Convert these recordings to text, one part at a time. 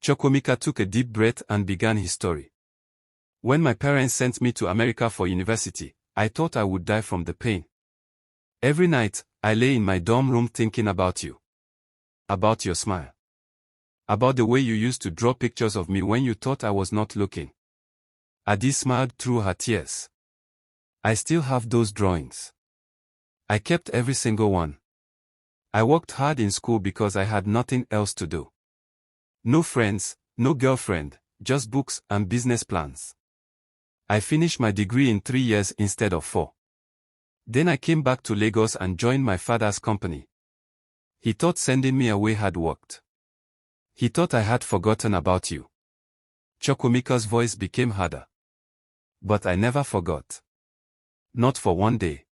Chukwuemeka took a deep breath and began his story. When my parents sent me to America for university, I thought I would die from the pain. Every night, I lay in my dorm room thinking about you. About your smile. About the way you used to draw pictures of me when you thought I was not looking. Adi smiled through her tears. I still have those drawings. I kept every single one. I worked hard in school because I had nothing else to do. No friends, no girlfriend, just books and business plans. I finished my degree in 3 years instead of 4. Then I came back to Lagos and joined my father's company. He thought sending me away had worked. He thought I had forgotten about you. Chukwuemeka's voice became harder. But I never forgot. Not for one day.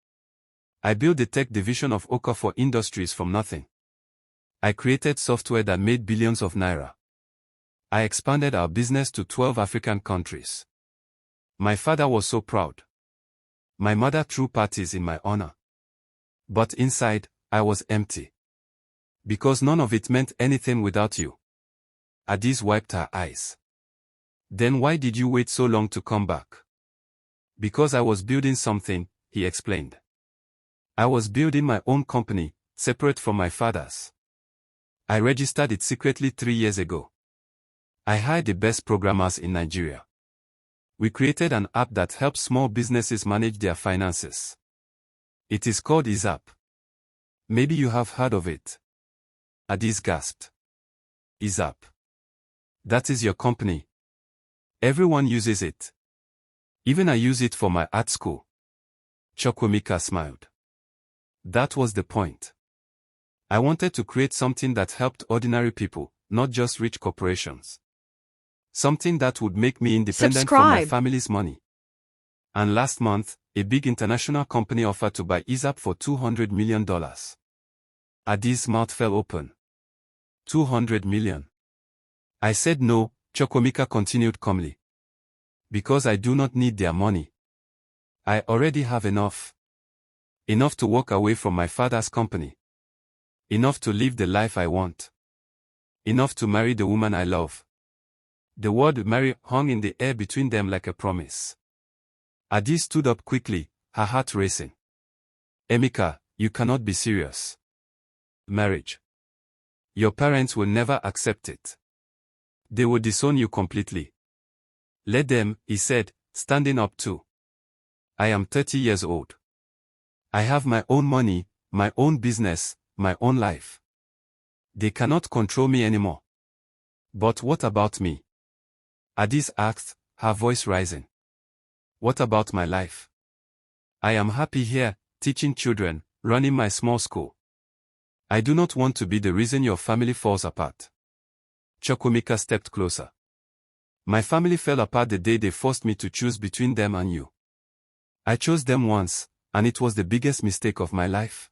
I built the tech division of Okafor Industries from nothing. I created software that made billions of naira. I expanded our business to 12 African countries. My father was so proud. My mother threw parties in my honor. But inside, I was empty. Because none of it meant anything without you. Adis wiped her eyes. Then why did you wait so long to come back? Because I was building something, he explained. I was building my own company, separate from my father's. I registered it secretly 3 years ago. I hired the best programmers in Nigeria. We created an app that helps small businesses manage their finances. It is called EaseApp. Maybe you have heard of it. Adis gasped. EaseApp. That is your company. Everyone uses it. Even I use it for my art school. Chukwuemeka smiled. That was the point. I wanted to create something that helped ordinary people, not just rich corporations. Something that would make me independent from my family's money. And last month, a big international company offered to buy EaseApp for $200 million. Adi's mouth fell open. 200 million. I said no, Chukwuemeka continued calmly. Because I do not need their money. I already have enough. Enough to walk away from my father's company. Enough to live the life I want. Enough to marry the woman I love. The word marry hung in the air between them like a promise. Adi stood up quickly, her heart racing. Emeka, you cannot be serious. Marriage. Your parents will never accept it. They will disown you completely. Let them, he said, standing up too. I am 30 years old. I have my own money, my own business, my own life. They cannot control me anymore. But what about me? Adis asked, her voice rising. What about my life? I am happy here, teaching children, running my small school. I do not want to be the reason your family falls apart. Chukwuemeka stepped closer. My family fell apart the day they forced me to choose between them and you. I chose them once, and it was the biggest mistake of my life.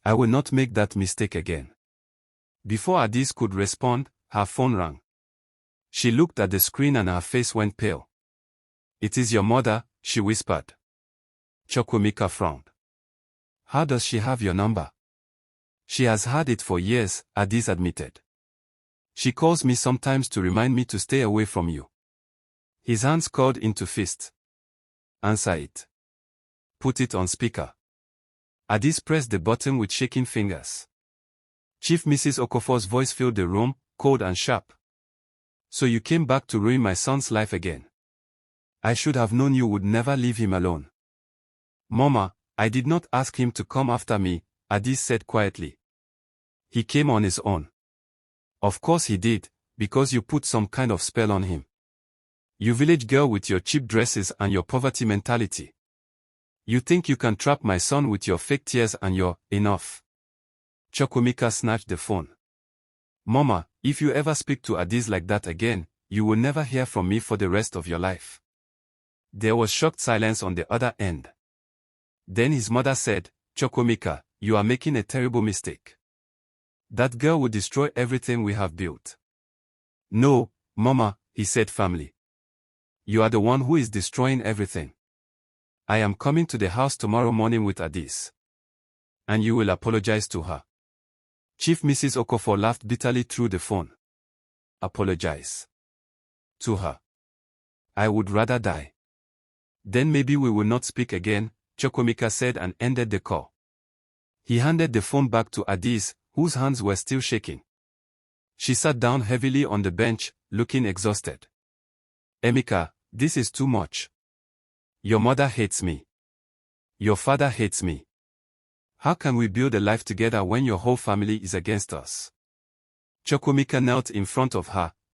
I will not make that mistake again. Before Adis could respond, her phone rang. She looked at the screen and her face went pale. It is your mother, she whispered. Chukwuemeka frowned. How does she have your number? She has had it for years, Adis admitted. She calls me sometimes to remind me to stay away from you. His hands curled into fists. Answer it. Put it on speaker. Adis pressed the button with shaking fingers. Chief Mrs. Okafor's voice filled the room, cold and sharp. So you came back to ruin my son's life again. I should have known you would never leave him alone. Mama, I did not ask him to come after me, Adis said quietly. He came on his own. Of course he did, because you put some kind of spell on him. You village girl with your cheap dresses and your poverty mentality. You think you can trap my son with your fake tears and your enough. Chukwuemeka snatched the phone. Mama, if you ever speak to Adis like that again, you will never hear from me for the rest of your life. There was shocked silence on the other end. Then his mother said, Chukwuemeka, you are making a terrible mistake. That girl will destroy everything we have built. No, Mama, he said firmly. You are the one who is destroying everything. I am coming to the house tomorrow morning with Adis. And you will apologize to her. Chief Mrs. Okafor laughed bitterly through the phone. apologize to her. I would rather die. Then maybe we will not speak again, Chukwemeka said and ended the call. He handed the phone back to Adis, whose hands were still shaking. She sat down heavily on the bench, looking exhausted. Emeka, this is too much. Your mother hates me. Your father hates me. How can we build a life together when your whole family is against us? Chukwemeka knelt in front of her,